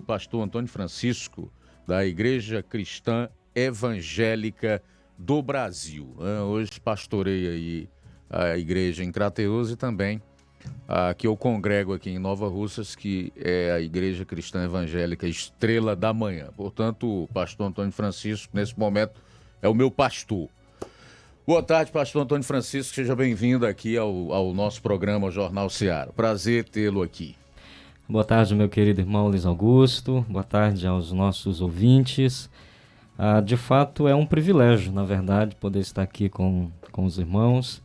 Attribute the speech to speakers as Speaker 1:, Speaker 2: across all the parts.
Speaker 1: pastor Antônio Francisco, da Igreja Cristã Evangélica do Brasil. Hoje pastorei aí a igreja em Crateús e também a que eu congrego aqui em Nova Russas, que é a Igreja Cristã Evangélica Estrela da Manhã. Portanto, o pastor Antônio Francisco, nesse momento, é o meu pastor. Boa tarde, pastor Antônio Francisco, seja bem-vindo aqui ao nosso programa, ao Jornal Seara. Prazer tê-lo aqui.
Speaker 2: Boa tarde, meu querido irmão Luiz Augusto, boa tarde aos nossos ouvintes. De fato, é um privilégio, na verdade, poder estar aqui com os irmãos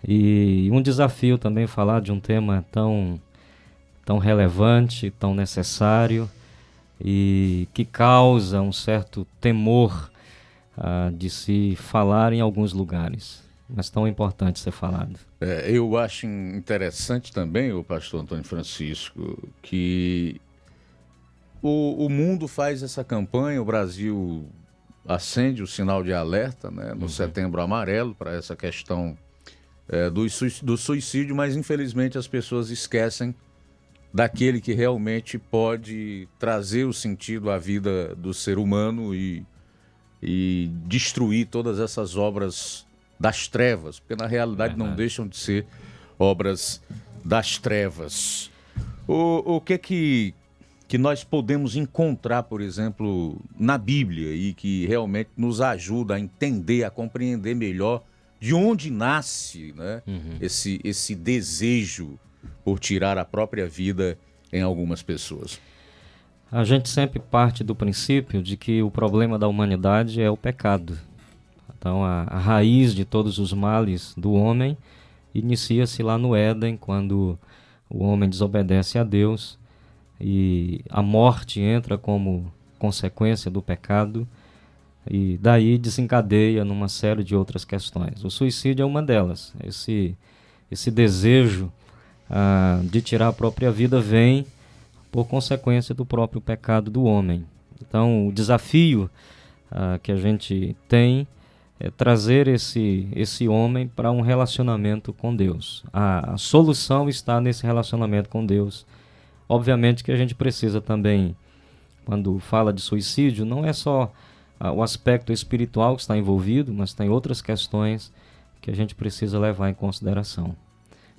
Speaker 2: e um desafio também falar de um tema tão relevante, tão necessário e que causa um certo temor de se falar em alguns lugares, mas tão importante ser falado.
Speaker 1: Eu acho interessante também, o pastor Antônio Francisco, que o mundo faz essa campanha, o Brasil acende o sinal de alerta, né, no Setembro Amarelo, para essa questão do suicídio, mas infelizmente as pessoas esquecem daquele que realmente pode trazer o sentido à vida do ser humano e destruir todas essas obras das trevas, porque na realidade não deixam de ser obras das trevas. O que nós podemos encontrar, por exemplo, na Bíblia e que realmente nos ajuda a entender, a compreender melhor de onde nasce, né, esse desejo por tirar a própria vida em algumas pessoas?
Speaker 2: A gente sempre parte do princípio de que o problema da humanidade é o pecado. Então, a raiz de todos os males do homem inicia-se lá no Éden, quando o homem desobedece a Deus e a morte entra como consequência do pecado e daí desencadeia numa série de outras questões. O suicídio é uma delas. Esse desejo de tirar a própria vida vem por consequência do próprio pecado do homem. Então, o desafio que a gente tem é trazer esse homem para um relacionamento com Deus. A solução está nesse relacionamento com Deus. Obviamente que a gente precisa também, quando fala de suicídio, não é só o aspecto espiritual que está envolvido, mas tem outras questões que a gente precisa levar em consideração.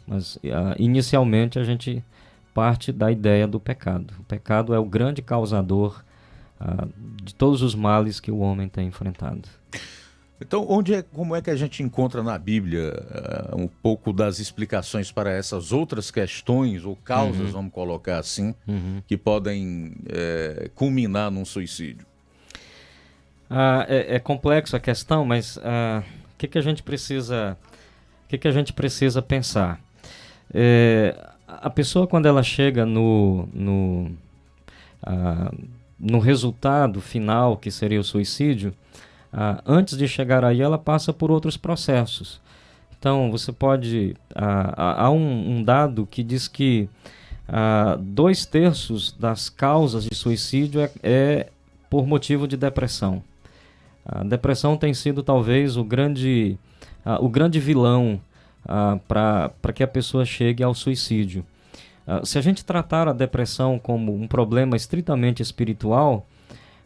Speaker 2: Mas, inicialmente, a gente parte da ideia do pecado. O pecado é o grande causador de todos os males que o homem tem enfrentado.
Speaker 1: Então, como é que a gente encontra na Bíblia um pouco das explicações para essas outras questões ou causas, vamos colocar assim, que podem culminar num suicídio?
Speaker 2: É complexo a questão, mas o que a gente precisa pensar? A pessoa, quando ela chega no resultado final, que seria o suicídio, antes de chegar aí, ela passa por outros processos. Então, você pode... há um dado que diz que 2/3 das causas de suicídio é por motivo de depressão. A depressão tem sido, talvez, o grande vilão para que a pessoa chegue ao suicídio. Se a gente tratar a depressão como um problema estritamente espiritual,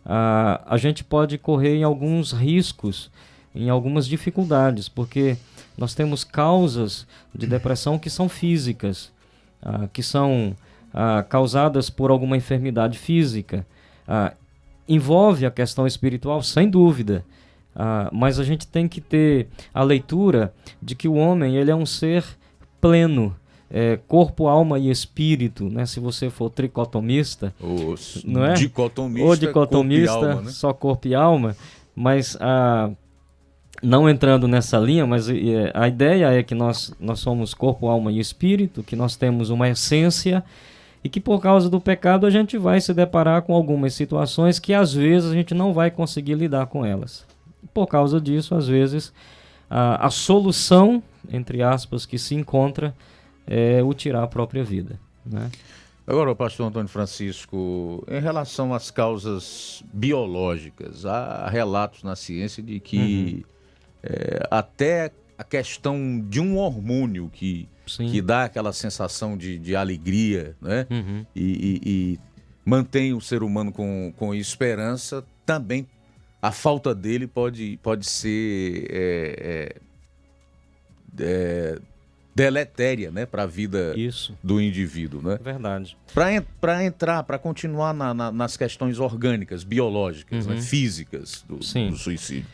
Speaker 2: a gente pode correr em alguns riscos, em algumas dificuldades, porque nós temos causas de depressão que são físicas, que são causadas por alguma enfermidade física. Envolve a questão espiritual, sem dúvida, mas a gente tem que ter a leitura de que o homem ele é um ser pleno, corpo, alma e espírito, né? Se você for tricotomista, não é?
Speaker 1: Dicotomista,
Speaker 2: ou dicotomista,
Speaker 1: corpo e alma, né?
Speaker 2: Só corpo e alma, mas não entrando nessa linha, mas a ideia é que nós somos corpo, alma e espírito, que nós temos uma essência e que por causa do pecado a gente vai se deparar com algumas situações que às vezes a gente não vai conseguir lidar com elas. Por causa disso, às vezes, a solução, entre aspas, que se encontra é o tirar a própria vida, né?
Speaker 1: Agora, pastor Antônio Francisco, em relação às causas biológicas, há relatos na ciência de que até a questão de um hormônio que dá aquela sensação de alegria, né? E mantém o ser humano com esperança, também a falta dele pode ser deletéria, né, para a vida do indivíduo, né?
Speaker 2: Verdade.
Speaker 1: Para continuar nas questões orgânicas, biológicas, né, físicas do suicídio.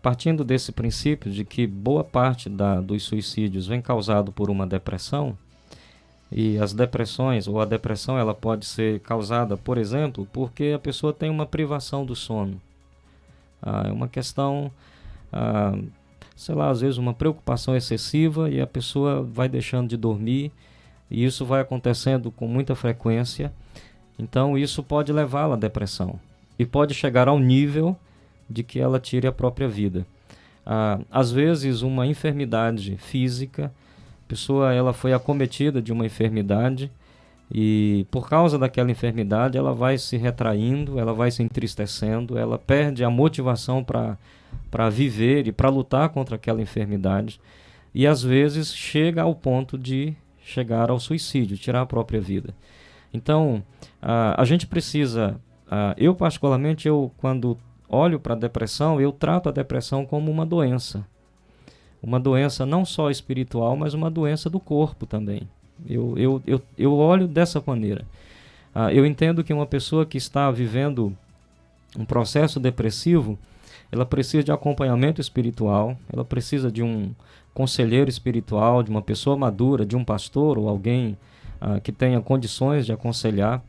Speaker 2: Partindo desse princípio de que boa parte dos suicídios vem causado por uma depressão, e as depressões, ou a depressão, ela pode ser causada, por exemplo, porque a pessoa tem uma privação do sono. É uma questão, sei lá, às vezes uma preocupação excessiva e a pessoa vai deixando de dormir, e isso vai acontecendo com muita frequência. Então isso pode levá-la à depressão e pode chegar ao nível de que ela tire a própria vida. Às vezes uma enfermidade física, a pessoa ela foi acometida de uma enfermidade e por causa daquela enfermidade ela vai se retraindo, ela vai se entristecendo, ela perde a motivação para viver e para lutar contra aquela enfermidade, e às vezes chega ao ponto de chegar ao suicídio, tirar a própria vida. Então, a gente precisa, eu particularmente, quando olho para a depressão, eu trato a depressão como uma doença não só espiritual, mas uma doença do corpo também. Eu olho dessa maneira. Eu entendo que uma pessoa que está vivendo um processo depressivo, ela precisa de acompanhamento espiritual, ela precisa de um conselheiro espiritual, de uma pessoa madura, de um pastor ou alguém que tenha condições de aconselhar.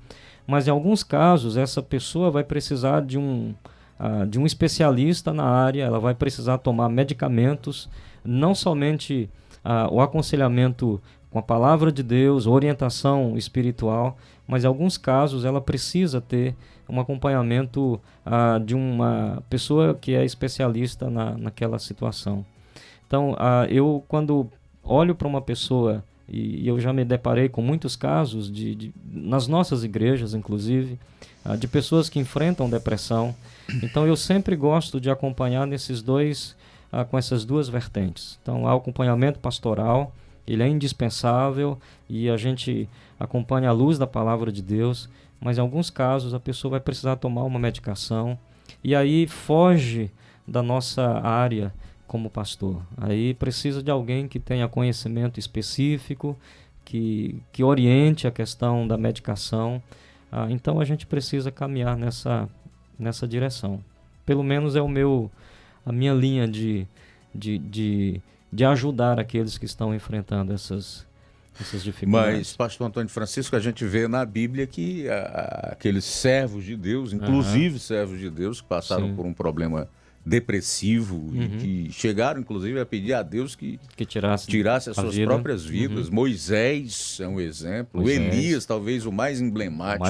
Speaker 2: Mas em alguns casos, essa pessoa vai precisar de um especialista na área, ela vai precisar tomar medicamentos, não somente o aconselhamento com a palavra de Deus, orientação espiritual, mas em alguns casos ela precisa ter um acompanhamento de uma pessoa que é especialista naquela situação. Então, eu quando olho para uma pessoa, e eu já me deparei com muitos casos, nas nossas igrejas inclusive, de pessoas que enfrentam depressão, então eu sempre gosto de acompanhar com essas duas vertentes. Então, há o acompanhamento pastoral, ele é indispensável e a gente acompanha a luz da palavra de Deus, mas em alguns casos a pessoa vai precisar tomar uma medicação e aí foge da nossa área como pastor. Aí precisa de alguém que tenha conhecimento específico, que oriente a questão da medicação. Então a gente precisa caminhar nessa direção. Pelo menos é a minha linha de ajudar aqueles que estão enfrentando essas dificuldades.
Speaker 1: Mas, pastor Antônio Francisco, a gente vê na Bíblia que aqueles servos de Deus, inclusive servos de Deus, que passaram por um problema depressivo e que chegaram, inclusive, a pedir a Deus que tirasse as suas próprias vidas. Moisés é um exemplo. Elias, talvez o mais emblemático.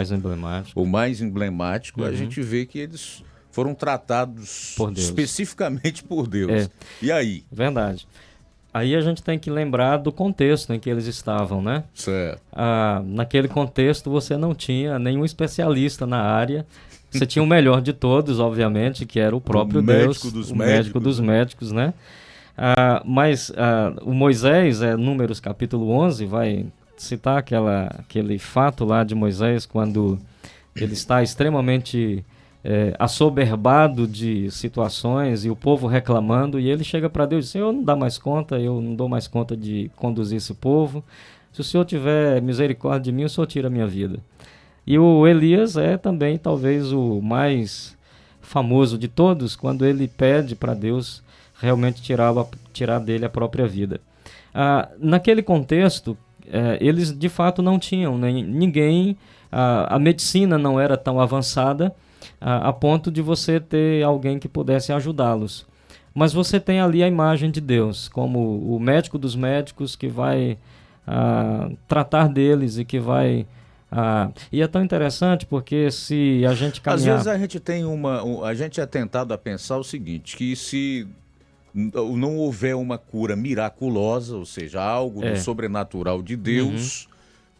Speaker 1: O mais emblemático. A gente vê que eles foram tratados especificamente por Deus. E aí?
Speaker 2: Verdade. Aí a gente tem que lembrar do contexto em que eles estavam, né?
Speaker 1: Certo.
Speaker 2: Naquele contexto você não tinha nenhum especialista na área. Você tinha o melhor de todos, obviamente, que era o próprio Deus, o médico dos médicos, né? Mas o Moisés, Números capítulo 11, vai citar aquele fato lá de Moisés, quando ele está extremamente assoberbado de situações e o povo reclamando, e ele chega para Deus e diz: eu não dou mais conta de conduzir esse povo. Se o Senhor tiver misericórdia de mim, o Senhor tira a minha vida. E o Elias é também talvez o mais famoso de todos, quando ele pede para Deus realmente tirar dele a própria vida. Naquele contexto, eles de fato não tinham ninguém, a medicina não era tão avançada a ponto de você ter alguém que pudesse ajudá-los. Mas você tem ali a imagem de Deus, como o médico dos médicos que vai tratar deles e que vai... e é tão interessante porque se a gente caminhar...
Speaker 1: Às vezes a gente tem a gente é tentado a pensar o seguinte, que se não houver uma cura miraculosa, ou seja, algo do sobrenatural de Deus,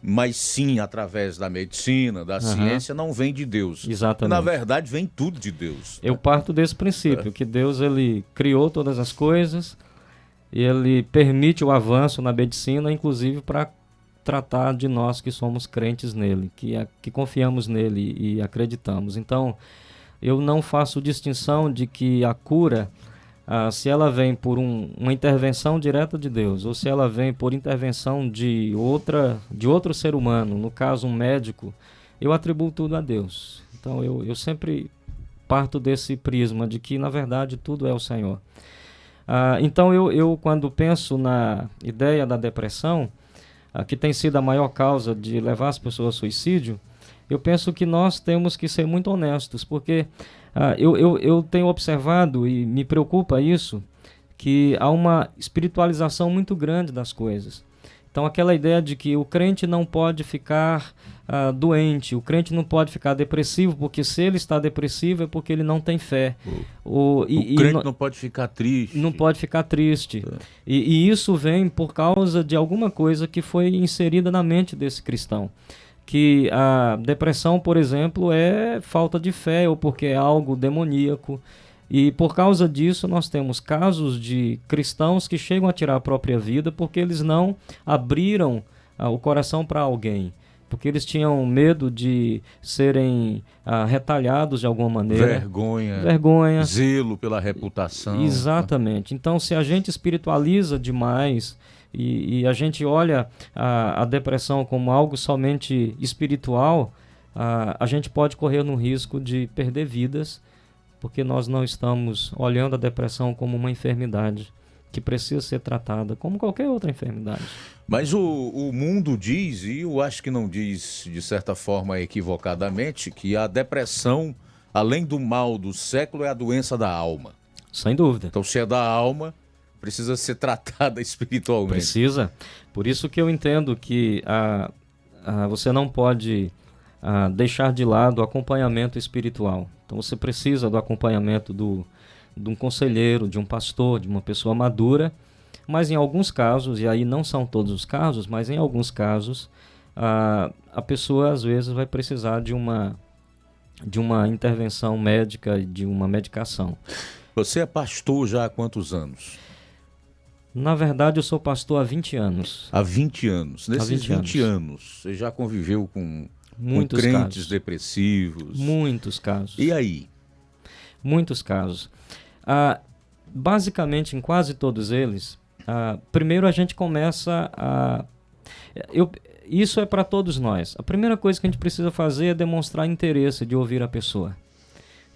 Speaker 1: mas sim através da medicina, da ciência, não vem de Deus.
Speaker 2: Exatamente.
Speaker 1: Na verdade, vem tudo de Deus.
Speaker 2: Eu parto desse princípio, que Deus ele criou todas as coisas, ele permite o avanço na medicina, inclusive para tratar de nós que somos crentes nele, que confiamos nele e acreditamos. Então, eu não faço distinção de que a cura, se ela vem por uma intervenção direta de Deus, ou se ela vem por intervenção de outro ser humano, no caso um médico, eu atribuo tudo a Deus. Então eu sempre parto desse prisma de que, na verdade, tudo é o Senhor. Então eu quando penso na ideia da depressão, que tem sido a maior causa de levar as pessoas ao suicídio, eu penso que nós temos que ser muito honestos, porque eu tenho observado, e me preocupa isso, que há uma espiritualização muito grande das coisas. Então, aquela ideia de que o crente não pode ficar doente, o crente não pode ficar depressivo, porque se ele está depressivo é porque ele não tem fé.
Speaker 1: O crente não pode ficar triste.
Speaker 2: Não pode ficar triste. E isso vem por causa de alguma coisa que foi inserida na mente desse cristão. Que a depressão, por exemplo, é falta de fé ou porque é algo demoníaco. E por causa disso nós temos casos de cristãos que chegam a tirar a própria vida porque eles não abriram o coração para alguém. Porque eles tinham medo de serem retalhados de alguma maneira.
Speaker 1: Vergonha. Zelo pela reputação.
Speaker 2: Exatamente. Então, se a gente espiritualiza demais e a gente olha a depressão como algo somente espiritual, a gente pode correr no risco de perder vidas, porque nós não estamos olhando a depressão como uma enfermidade que precisa ser tratada como qualquer outra enfermidade.
Speaker 1: Mas o mundo diz, e eu acho que não diz de certa forma equivocadamente, que a depressão, além do mal do século, é a doença da alma.
Speaker 2: Sem dúvida.
Speaker 1: Então, se é da alma, precisa ser tratada espiritualmente.
Speaker 2: Precisa. Por isso que eu entendo que você não pode deixar de lado o acompanhamento espiritual. Então você precisa do acompanhamento de um conselheiro, de um pastor, de uma pessoa madura, mas em alguns casos, e aí não são todos os casos, mas em alguns casos, a pessoa às vezes vai precisar de uma intervenção médica, de uma medicação.
Speaker 1: Você é pastor já há quantos anos?
Speaker 2: Na verdade, eu sou pastor há 20 anos.
Speaker 1: Há 20 anos. Nesses 20 anos, você já conviveu com crentes
Speaker 2: casos.
Speaker 1: Depressivos?
Speaker 2: Muitos casos.
Speaker 1: E aí?
Speaker 2: Muitos casos. Basicamente, em quase todos eles, primeiro a gente começa isso é para todos nós. A primeira coisa que a gente precisa fazer é demonstrar interesse de ouvir a pessoa.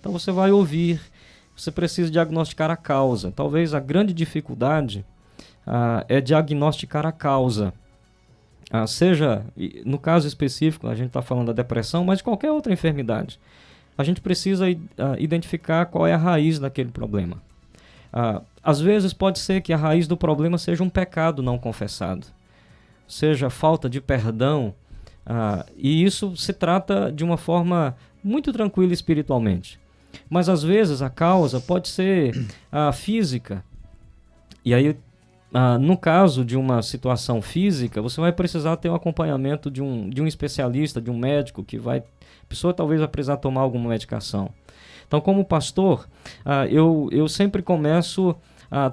Speaker 2: Então você vai ouvir, você precisa diagnosticar a causa. Talvez a grande dificuldade é diagnosticar a causa. Seja, no caso específico, a gente está falando da depressão, mas de qualquer outra enfermidade. A gente precisa identificar qual é a raiz daquele problema. Às vezes pode ser que a raiz do problema seja um pecado não confessado, seja falta de perdão, e isso se trata de uma forma muito tranquila espiritualmente. Mas às vezes a causa pode ser física, e aí no caso de uma situação física, você vai precisar ter um acompanhamento de um especialista, de um médico, a pessoa talvez vai precisar tomar alguma medicação. Então, como pastor, eu sempre começo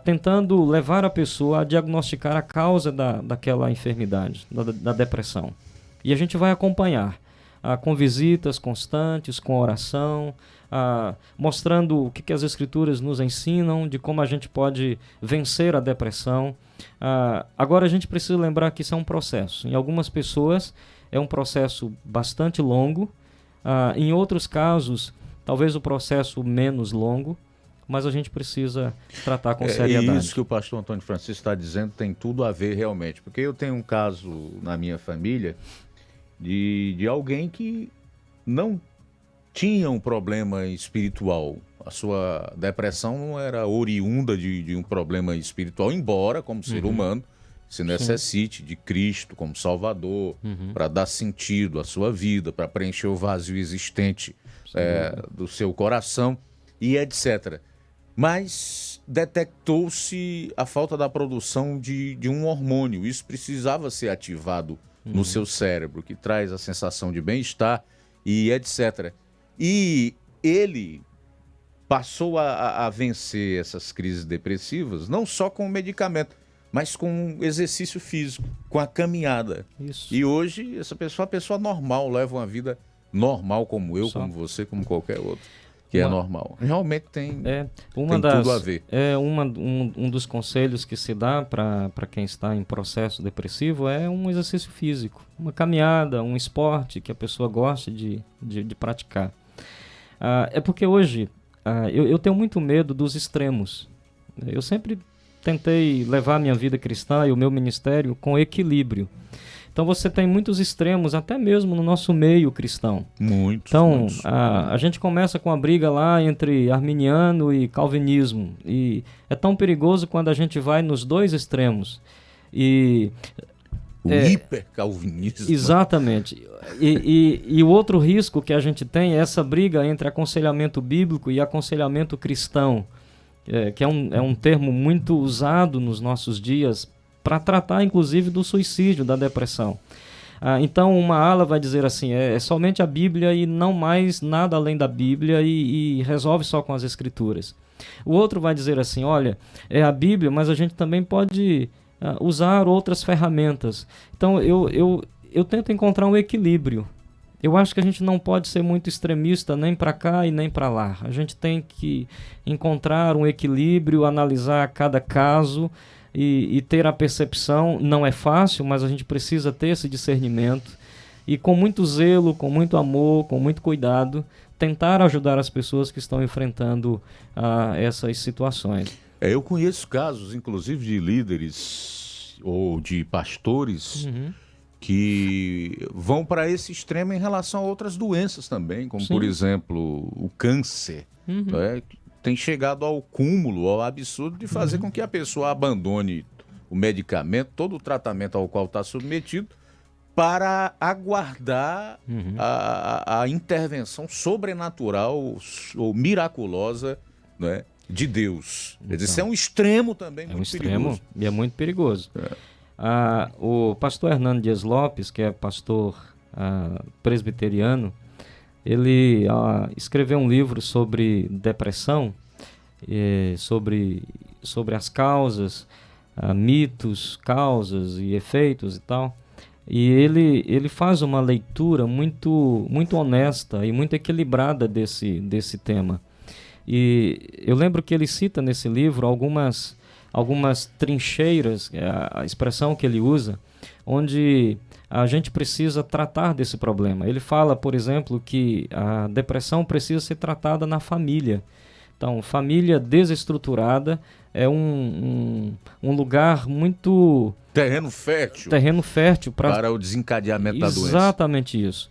Speaker 2: tentando levar a pessoa a diagnosticar a causa daquela enfermidade, da depressão. E a gente vai acompanhar com visitas constantes, com oração, mostrando o que as Escrituras nos ensinam, de como a gente pode vencer a depressão. Agora, a gente precisa lembrar que isso é um processo. Em algumas pessoas é um processo bastante longo, em outros casos, talvez o processo menos longo, mas a gente precisa tratar com seriedade.
Speaker 1: Isso que o pastor Antônio Francisco está dizendo tem tudo a ver realmente, porque eu tenho um caso na minha família de alguém que não tinha um problema espiritual. A sua depressão não era oriunda de um problema espiritual, embora, como ser humano, se necessite de Cristo como Salvador, para dar sentido à sua vida, para preencher o vazio existente do seu coração e etc. Mas detectou-se a falta da produção de um hormônio. Isso precisava ser ativado no seu cérebro, que traz a sensação de bem-estar e etc. E ele passou a vencer essas crises depressivas, não só com o medicamento, mas com exercício físico, com a caminhada.
Speaker 2: Isso.
Speaker 1: E hoje, essa pessoa é uma pessoa normal, leva uma vida normal como eu,
Speaker 2: Só.
Speaker 1: como você, como qualquer outro, que é normal. Realmente tem tudo a ver.
Speaker 2: Um dos conselhos que se dá para quem está em processo depressivo é um exercício físico, uma caminhada, um esporte que a pessoa goste de praticar. É porque hoje eu tenho muito medo dos extremos. Eu sempre tentei levar a minha vida cristã e o meu ministério com equilíbrio. Então você tem muitos extremos, até mesmo no nosso meio cristão.
Speaker 1: Muitos.
Speaker 2: Então, a gente começa com a briga lá entre arminiano e calvinismo. E é tão perigoso quando a gente vai nos dois extremos.
Speaker 1: O hipercalvinismo.
Speaker 2: Exatamente. E o outro risco que a gente tem é essa briga entre aconselhamento bíblico e aconselhamento cristão, que é um termo muito usado nos nossos dias para tratar, inclusive, do suicídio, da depressão. Então, uma ala vai dizer assim, é somente a Bíblia e não mais nada além da Bíblia e resolve só com as Escrituras. O outro vai dizer assim, olha, é a Bíblia, mas a gente também pode usar outras ferramentas. Então, eu tento encontrar um equilíbrio. Eu acho que a gente não pode ser muito extremista nem para cá e nem para lá. A gente tem que encontrar um equilíbrio, analisar cada caso e ter a percepção. Não é fácil, mas a gente precisa ter esse discernimento e com muito zelo, com muito amor, com muito cuidado, tentar ajudar as pessoas que estão enfrentando essas situações.
Speaker 1: Eu conheço casos, inclusive, de líderes ou de pastores que vão para esse extremo em relação a outras doenças também, como, por exemplo, o câncer. Tem chegado ao cúmulo, ao absurdo de fazer com que a pessoa abandone o medicamento, todo o tratamento ao qual está submetido, para aguardar a intervenção sobrenatural ou miraculosa, né, de Deus. Então, isso é um extremo também muito perigoso.
Speaker 2: E é muito perigoso. O pastor Hernando Dias Lopes, que é pastor presbiteriano, ele escreveu um livro sobre depressão, sobre as causas, mitos, causas e efeitos e tal. E ele faz uma leitura muito, muito honesta e muito equilibrada desse tema. E eu lembro que ele cita nesse livro algumas trincheiras, a expressão que ele usa, onde a gente precisa tratar desse problema. Ele fala, por exemplo, que a depressão precisa ser tratada na família. Então, família desestruturada é um lugar muito...
Speaker 1: Terreno fértil
Speaker 2: para
Speaker 1: o desencadeamento da doença.
Speaker 2: Exatamente isso.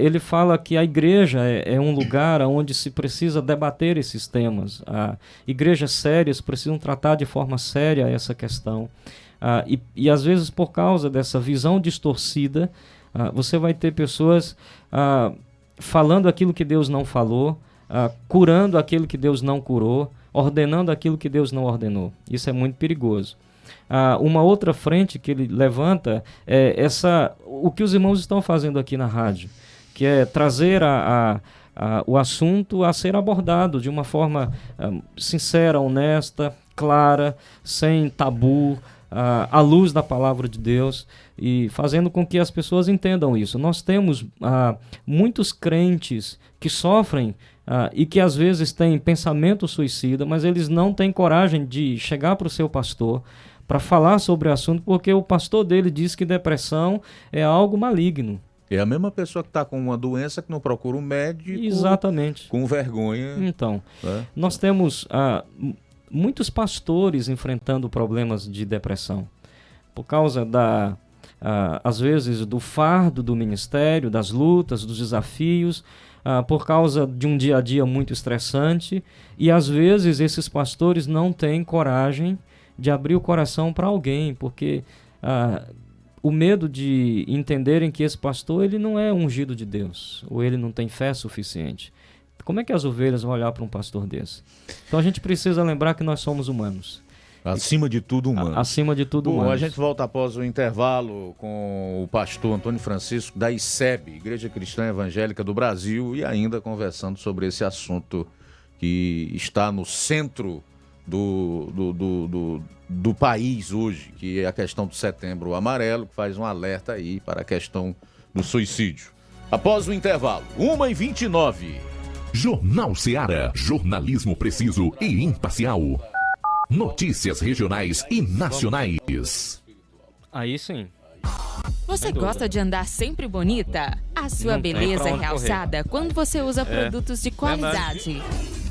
Speaker 2: Ele fala que a igreja é um lugar onde se precisa debater esses temas. Igrejas sérias precisam tratar de forma séria essa questão. E às vezes, por causa dessa visão distorcida, você vai ter pessoas falando aquilo que Deus não falou, curando aquilo que Deus não curou, ordenando aquilo que Deus não ordenou. Isso é muito perigoso. Uma outra frente que ele levanta é o que os irmãos estão fazendo aqui na rádio, que é trazer o assunto a ser abordado de uma forma sincera, honesta, clara, sem tabu, à luz da palavra de Deus, e fazendo com que as pessoas entendam isso. Nós temos muitos crentes que sofrem e que às vezes têm pensamento suicida, mas eles não têm coragem de chegar para o seu pastor para falar sobre o assunto, porque o pastor dele diz que depressão é algo maligno.
Speaker 1: É a mesma pessoa que está com uma doença que não procura um médico.
Speaker 2: Exatamente.
Speaker 1: Com vergonha.
Speaker 2: Então, nós temos muitos pastores enfrentando problemas de depressão por causa às vezes, do fardo do ministério, das lutas, dos desafios, por causa de um dia a dia muito estressante, e às vezes esses pastores não têm coragem de abrir o coração para alguém, porque o medo de entenderem que esse pastor ele não é ungido de Deus, ou ele não tem fé suficiente. Como é que as ovelhas vão olhar para um pastor desse? Então a gente precisa lembrar que nós somos humanos.
Speaker 1: Acima de tudo humano.
Speaker 2: Acima de tudo humano.
Speaker 1: A gente volta após o intervalo com o pastor Antônio Francisco da ICEB, Igreja Cristã Evangélica do Brasil, e ainda conversando sobre esse assunto que está no centro do país hoje, que é a questão do Setembro Amarelo, que faz um alerta aí para a questão do suicídio. Após o intervalo, 1h29.
Speaker 3: Jornal Ceará, jornalismo preciso e imparcial. Notícias regionais e nacionais.
Speaker 2: Aí sim.
Speaker 4: Você gosta de andar sempre bonita? A sua beleza é realçada quando você usa produtos de qualidade.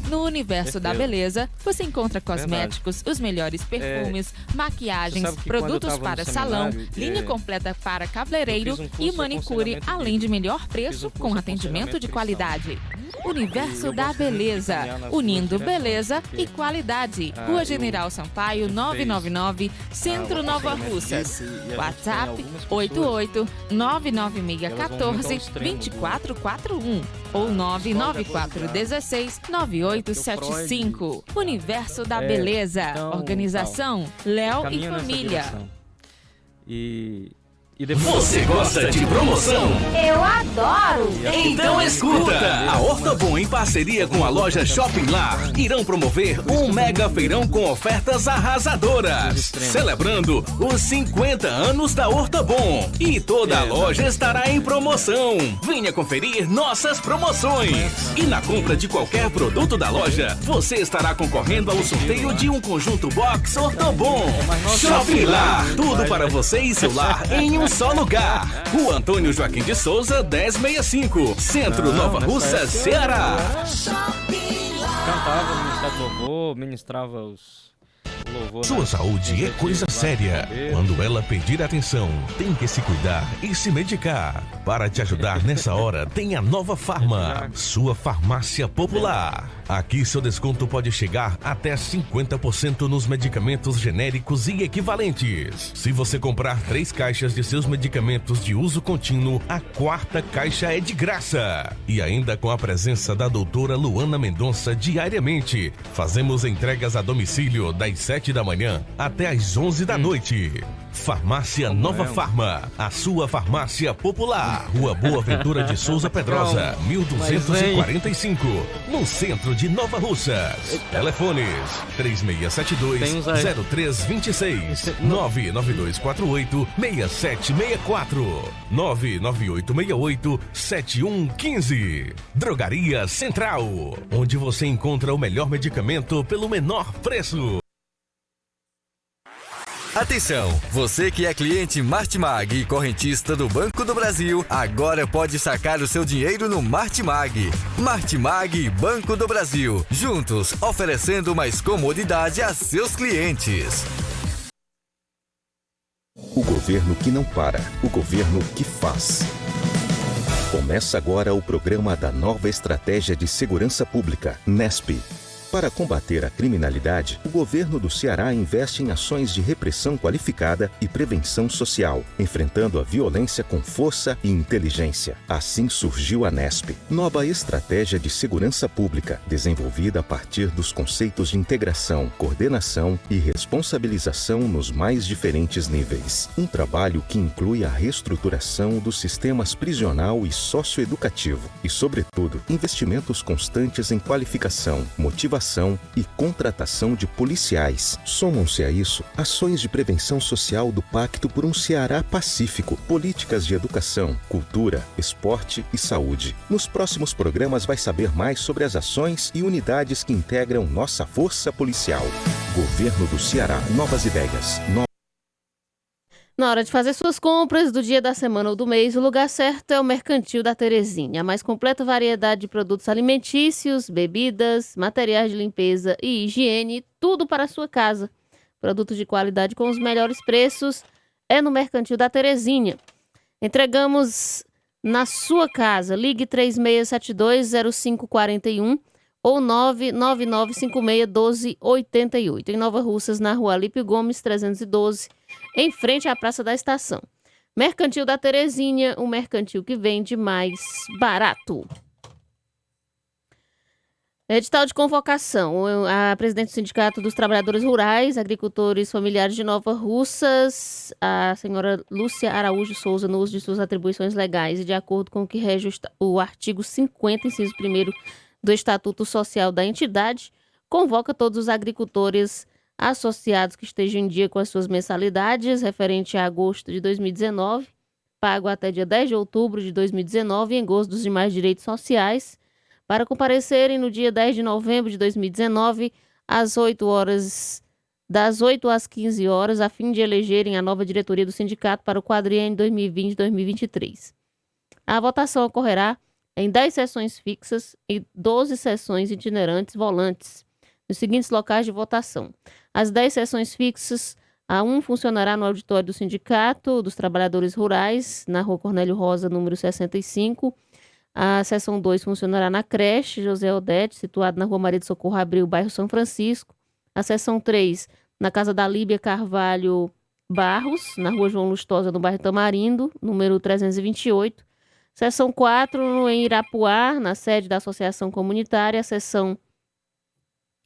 Speaker 4: No universo da beleza, você encontra cosméticos, os melhores perfumes, maquiagens, produtos para salão, linha completa para cabeleireiro e manicure, além de melhor preço com atendimento de qualidade. Universo da Beleza, unindo beleza e qualidade. Rua General Sampaio, 999, Centro Nova Russas. WhatsApp 88-99614-2441 ou 99416-9875. Universo da Beleza. Organização Léo e Família.
Speaker 2: E
Speaker 5: Você gosta de promoção?
Speaker 6: Eu adoro!
Speaker 5: Então escuta! A Hortobon, em parceria com a loja Shopping Lá, irão promover um mega feirão com ofertas arrasadoras, celebrando os 50 anos da Hortobon. E toda a loja estará em promoção. Venha conferir nossas promoções. E na compra de qualquer produto da loja, você estará concorrendo ao sorteio de um conjunto box Hortobon. Shopping Lá, tudo para você e seu lar em um só lugar. Rua Antônio Joaquim de Souza, 1065, Centro Nova Russa, Ceará.
Speaker 2: Cantava, ministrava louvor, ministrava o louvor.
Speaker 3: Sua saúde é coisa séria. Quando ela pedir atenção, tem que se cuidar e se medicar. Para te ajudar nessa hora, tem a Nova Farma, sua farmácia popular. Aqui seu desconto pode chegar até 50% nos medicamentos genéricos e equivalentes. Se você comprar 3 caixas de seus medicamentos de uso contínuo, a 4ª caixa é de graça. E ainda com a presença da doutora Luana Mendonça diariamente. Fazemos entregas a domicílio das 7 da manhã até às 11 da noite. Farmácia Nova Farma, a sua farmácia popular. Rua Boa Ventura de Souza Pedrosa, 1245, no centro de Nova Russas. Telefones 3672-0326, 99248-6764, 99868-7115. Drogaria Central, onde você encontra o melhor medicamento pelo menor preço.
Speaker 7: Atenção, você que é cliente Martimag e correntista do Banco do Brasil, agora pode sacar o seu dinheiro no Martimag. Martimag e Banco do Brasil, juntos oferecendo mais comodidade a seus clientes.
Speaker 8: O governo que não para, o governo que faz. Começa agora o programa da nova Estratégia de Segurança Pública, NESP. Para combater a criminalidade, o governo do Ceará investe em ações de repressão qualificada e prevenção social, enfrentando a violência com força e inteligência. Assim surgiu a NESP, nova estratégia de segurança pública, desenvolvida a partir dos conceitos de integração, coordenação e responsabilização nos mais diferentes níveis. Um trabalho que inclui a reestruturação dos sistemas prisional e socioeducativo e, sobretudo, investimentos constantes em qualificação, motivação e contratação de policiais. Somam-se a isso ações de prevenção social do Pacto por um Ceará Pacífico, políticas de educação, cultura, esporte e saúde. Nos próximos programas vai saber mais sobre as ações e unidades que integram nossa força policial. Governo do Ceará, novas ideias.
Speaker 9: Na hora de fazer suas compras do dia da semana ou do mês, o lugar certo é o Mercantil da Terezinha. A mais completa variedade de produtos alimentícios, bebidas, materiais de limpeza e higiene, tudo para a sua casa. Produtos de qualidade com os melhores preços é no Mercantil da Terezinha. Entregamos na sua casa. Ligue 3672-0541 ou 99956-1288. Em Nova Russas, na Rua Alípio Gomes, 312, em frente à Praça da Estação. Mercantil da Terezinha, o mercantil que vende mais barato. Edital de convocação. A presidente do Sindicato dos Trabalhadores Rurais, Agricultores Familiares de Nova Russas, a senhora Lúcia Araújo Souza, no uso de suas atribuições legais e de acordo com o que rege o artigo 50, inciso 1º do Estatuto Social da entidade, convoca todos os agricultores associados que estejam em dia com as suas mensalidades referente a agosto de 2019, pago até dia 10 de outubro de 2019 em gozo dos demais direitos sociais, para comparecerem no dia 10 de novembro de 2019 às 8 horas, das 8 às 15 horas, a fim de elegerem a nova diretoria do sindicato para o quadriênio 2020-2023. A votação ocorrerá em 10 sessões fixas e 12 sessões itinerantes volantes, nos seguintes locais de votação. As 10 sessões fixas, a 1 funcionará no auditório do Sindicato dos Trabalhadores Rurais, na Rua Cornélio Rosa, número 65. A sessão 2 funcionará na creche José Odete, situada na Rua Maria de Socorro Abril, bairro São Francisco. A sessão 3, na Casa da Líbia Carvalho Barros, na Rua João Lustosa, no bairro Tamarindo, número 328. Sessão 4, em Irapuá, na sede da Associação Comunitária. A sessão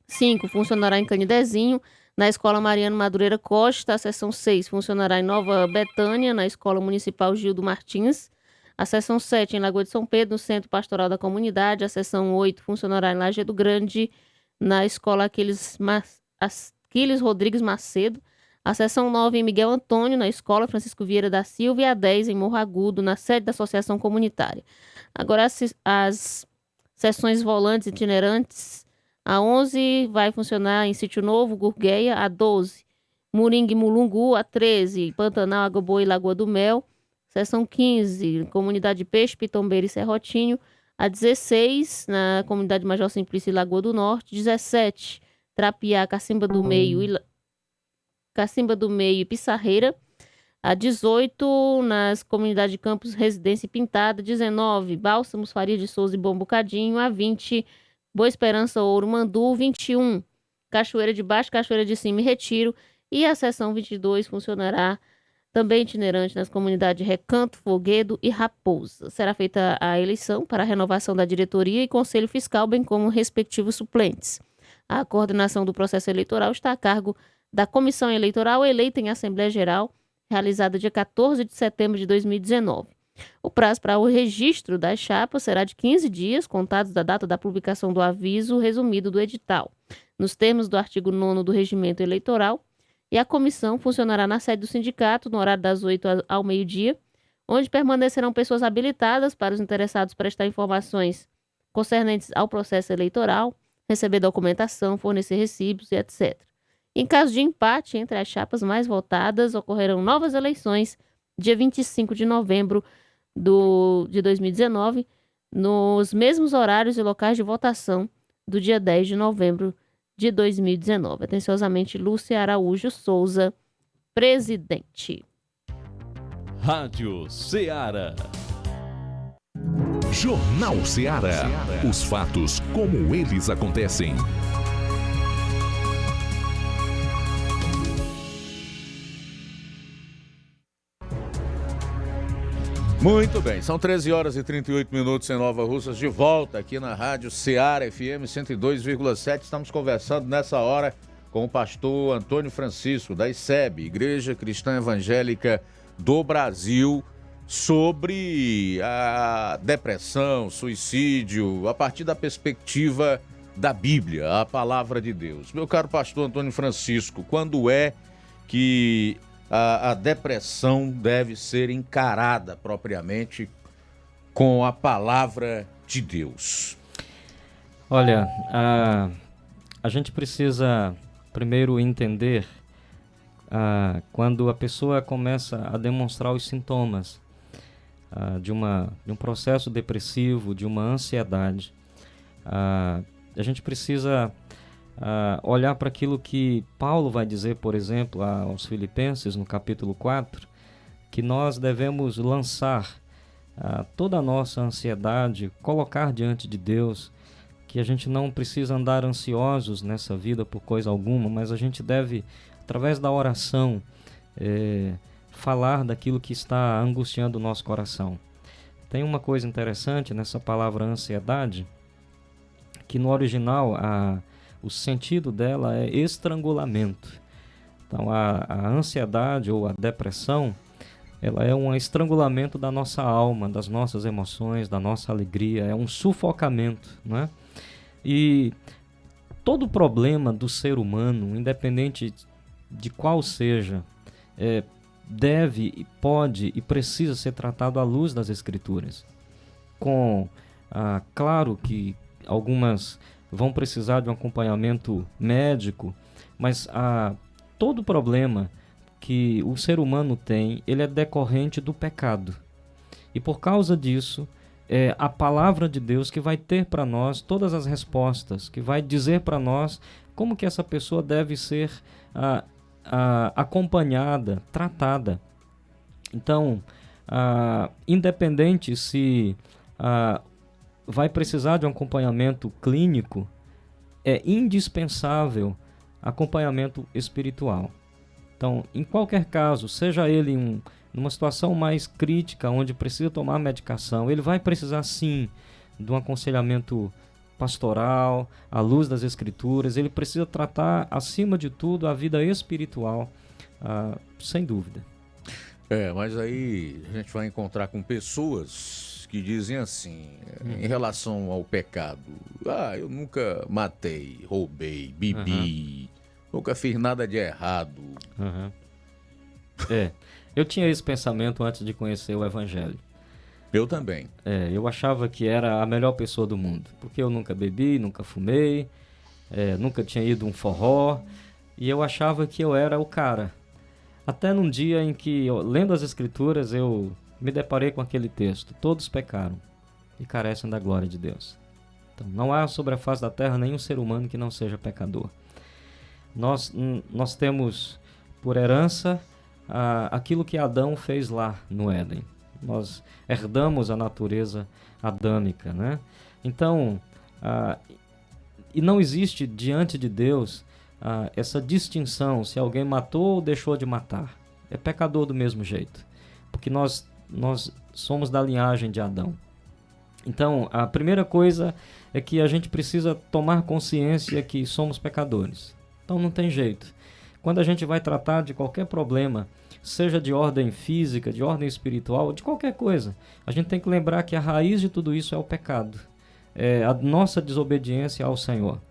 Speaker 9: 5 funcionará em Canidezinho, na Escola Mariano Madureira Costa. A sessão 6 funcionará em Nova Betânia, na Escola Municipal Gildo Martins. A sessão 7 em Lagoa de São Pedro, no Centro Pastoral da Comunidade. A sessão 8 funcionará em Lajeado Grande, na Escola Aquiles Rodrigues Macedo. A sessão 9 em Miguel Antônio, na Escola Francisco Vieira da Silva. E a 10 em Morro Agudo, na sede da Associação Comunitária. Agora, as sessões volantes itinerantes. A 11 vai funcionar em Sítio Novo, Gurgueia. A 12, Moringue e Mulungu. A 13, Pantanal, Água Boa e Lagoa do Mel. Sessão 15, Comunidade Peixe, Pitombeira e Serrotinho. A 16, na Comunidade Major Simplício e Lagoa do Norte. 17, Trapiá, Cacimba do Meio e Pissarreira. A 18, nas Comunidades de Campos, Residência e Pintada. 19, Bálsamos, Faria de Souza e Bom Bocadinho. A 20, Boa Esperança, Ouro, Mandu. 21, Cachoeira de Baixo, Cachoeira de Cima e Retiro. E a sessão 22 funcionará também itinerante nas comunidades de Recanto, Foguedo e Raposa. Será feita a eleição para a renovação da diretoria e conselho fiscal, bem como respectivos suplentes. A coordenação do processo eleitoral está a cargo da Comissão Eleitoral eleita em Assembleia Geral, realizada dia 14 de setembro de 2019. O prazo para o registro das chapas será de 15 dias, contados da data da publicação do aviso resumido do edital, nos termos do artigo 9º do Regimento Eleitoral. E a comissão funcionará na sede do sindicato, no horário das 8 ao meio-dia, onde permanecerão pessoas habilitadas para os interessados prestar informações concernentes ao processo eleitoral, receber documentação, fornecer recibos e etc. Em caso de empate entre as chapas mais votadas, ocorrerão novas eleições, dia 25 de novembro de 2019, nos mesmos horários e locais de votação do dia 10 de novembro de 2019. Atenciosamente, Lúcia Araújo Souza, presidente.
Speaker 3: Rádio Ceará. Jornal Ceará. Os fatos como eles acontecem.
Speaker 1: Muito bem, são 13 horas e 38 minutos em Nova Russas, de volta aqui na Rádio Ceará FM 102,7. Estamos conversando nessa hora com o pastor Antônio Francisco, da ICEB, Igreja Cristã Evangélica do Brasil, sobre a depressão, suicídio, a partir da perspectiva da Bíblia, a palavra de Deus. Meu caro pastor Antônio Francisco, quando é que a depressão deve ser encarada propriamente com a palavra de Deus?
Speaker 2: Olha, a gente precisa primeiro entender quando a pessoa começa a demonstrar os sintomas de um processo depressivo, de uma ansiedade. A gente precisa olhar para aquilo que Paulo vai dizer, por exemplo, aos Filipenses, no capítulo 4, que nós devemos lançar toda a nossa ansiedade, colocar diante de Deus, que a gente não precisa andar ansiosos nessa vida por coisa alguma, mas a gente deve, através da oração, falar daquilo que está angustiando o nosso coração. Tem uma coisa interessante nessa palavra ansiedade, que no original o sentido dela é estrangulamento. Então a ansiedade ou a depressão, ela é um estrangulamento da nossa alma, das nossas emoções, da nossa alegria, é um sufocamento, né? E todo problema do ser humano, independente de qual seja, deve, pode e precisa ser tratado à luz das Escrituras. Claro que algumas vão precisar de um acompanhamento médico, mas todo problema que o ser humano tem, ele é decorrente do pecado. E por causa disso, é a palavra de Deus que vai ter para nós todas as respostas, que vai dizer para nós como que essa pessoa deve ser acompanhada, tratada. Então, independente se vai precisar de um acompanhamento clínico, é indispensável acompanhamento espiritual. Então, em qualquer caso, seja ele numa situação mais crítica, onde precisa tomar medicação, ele vai precisar sim de um aconselhamento pastoral, à luz das Escrituras. Ele precisa tratar, acima de tudo, a vida espiritual, sem dúvida.
Speaker 1: Mas aí a gente vai encontrar com pessoas que dizem assim, em relação ao pecado: eu nunca matei, roubei, bebi, nunca fiz nada de errado.
Speaker 2: Eu tinha esse pensamento antes de conhecer o Evangelho.
Speaker 1: Eu também.
Speaker 2: Eu achava que era a melhor pessoa do mundo, porque eu nunca bebi, nunca fumei, nunca tinha ido a um forró, e eu achava que eu era o cara. Até num dia em que, lendo as Escrituras, eu me deparei com aquele texto: todos pecaram e carecem da glória de Deus. Então, não há sobre a face da terra nenhum ser humano que não seja pecador. Nós temos por herança aquilo que Adão fez lá no Éden. Nós herdamos a natureza adâmica, né? Então, e não existe diante de Deus essa distinção se alguém matou ou deixou de matar. É pecador do mesmo jeito, porque nós somos da linhagem de Adão. Então, a primeira coisa é que a gente precisa tomar consciência que somos pecadores. Então, não tem jeito. Quando a gente vai tratar de qualquer problema, seja de ordem física, de ordem espiritual, de qualquer coisa, a gente tem que lembrar que a raiz de tudo isso é o pecado. É a nossa desobediência ao Senhor.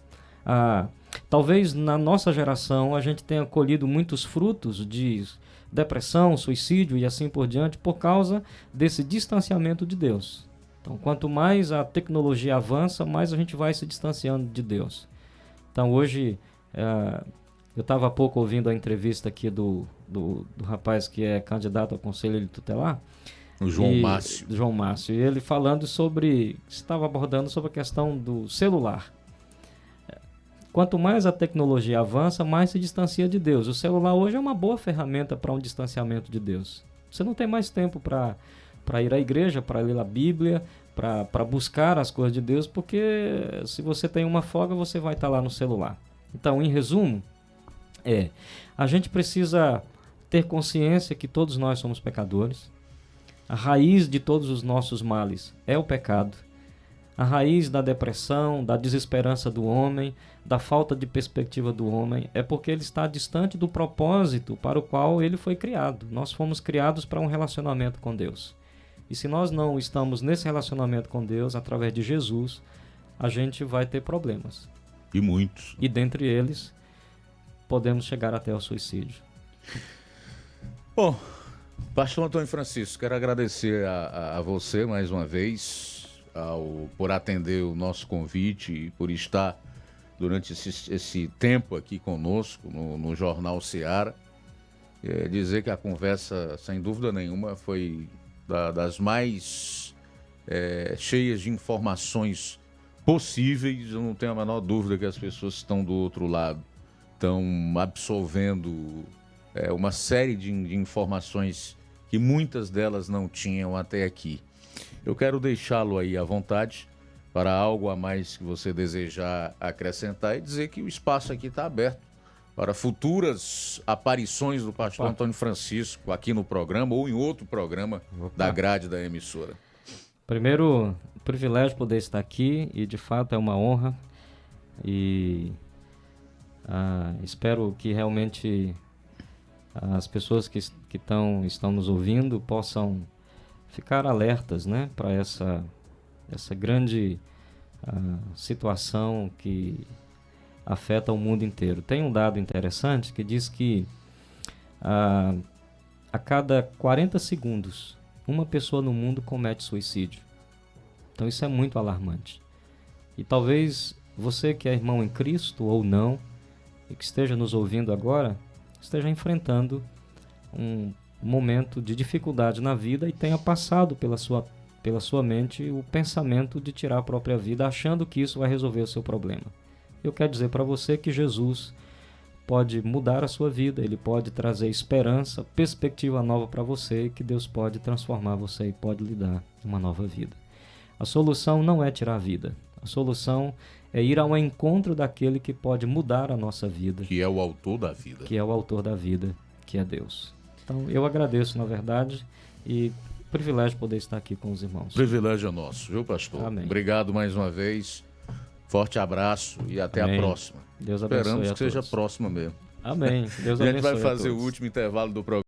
Speaker 2: Talvez na nossa geração a gente tenha colhido muitos frutos de depressão, suicídio e assim por diante, por causa desse distanciamento de Deus. Então, quanto mais a tecnologia avança, mais a gente vai se distanciando de Deus. Então, hoje, eu estava há pouco ouvindo a entrevista aqui do rapaz que é candidato ao Conselho Tutelar.
Speaker 1: O João Márcio.
Speaker 2: João Márcio. E ele falando estava abordando sobre a questão do celular. Quanto mais a tecnologia avança, mais se distancia de Deus. O celular hoje é uma boa ferramenta para um distanciamento de Deus. Você não tem mais tempo para ir à igreja, para ler a Bíblia, para buscar as coisas de Deus, porque se você tem uma folga, você vai estar lá no celular. Então, em resumo, a gente precisa ter consciência que todos nós somos pecadores. A raiz de todos os nossos males é o pecado. A raiz da depressão, da desesperança do homem, da falta de perspectiva do homem, é porque ele está distante do propósito para o qual ele foi criado. Nós fomos criados para um relacionamento com Deus. E se nós não estamos nesse relacionamento com Deus, através de Jesus, a gente vai ter problemas.
Speaker 1: E muitos.
Speaker 2: E dentre eles, podemos chegar até o suicídio.
Speaker 1: Bom, pastor Antônio Francisco, quero agradecer a você mais uma vez por atender o nosso convite e por estar durante esse tempo aqui conosco no Jornal Seara. Dizer que a conversa, sem dúvida nenhuma, foi das mais cheias de informações possíveis. Eu não tenho a menor dúvida que as pessoas que estão do outro lado estão absorvendo uma série de informações que muitas delas não tinham até aqui. Eu quero deixá-lo aí à vontade para algo a mais que você desejar acrescentar e dizer que o espaço aqui está aberto para futuras aparições do pastor Antônio Francisco aqui no programa ou em outro programa da grade da emissora.
Speaker 2: Primeiro, privilégio poder estar aqui e de fato é uma honra e espero que realmente as pessoas que estão nos ouvindo possam ficar alertas, né, para essa grande situação que afeta o mundo inteiro. Tem um dado interessante que diz que a cada 40 segundos, uma pessoa no mundo comete suicídio. Então isso é muito alarmante. E talvez você que é irmão em Cristo ou não, e que esteja nos ouvindo agora, esteja enfrentando um momento de dificuldade na vida e tenha passado pela sua mente o pensamento de tirar a própria vida, achando que isso vai resolver o seu problema. Eu quero dizer para você que Jesus pode mudar a sua vida, Ele pode trazer esperança, perspectiva nova para você, e que Deus pode transformar você e pode lhe dar uma nova vida. A solução não é tirar a vida. A solução é ir ao encontro daquele que pode mudar a nossa vida.
Speaker 1: Que é o autor da vida.
Speaker 2: Que é o autor da vida, que é Deus. Então, eu agradeço, na verdade, e privilégio poder estar aqui com os irmãos.
Speaker 1: Privilégio é nosso, viu, pastor?
Speaker 2: Amém.
Speaker 1: Obrigado mais uma vez. Forte abraço e até
Speaker 2: Amém.
Speaker 1: a próxima.
Speaker 2: Deus abençoe.
Speaker 1: Esperamos
Speaker 2: a
Speaker 1: que seja
Speaker 2: todos.
Speaker 1: próxima mesmo.
Speaker 2: Amém. Deus
Speaker 1: A gente
Speaker 2: abençoe
Speaker 1: vai fazer
Speaker 2: a
Speaker 1: o
Speaker 2: todos.
Speaker 1: último intervalo do programa.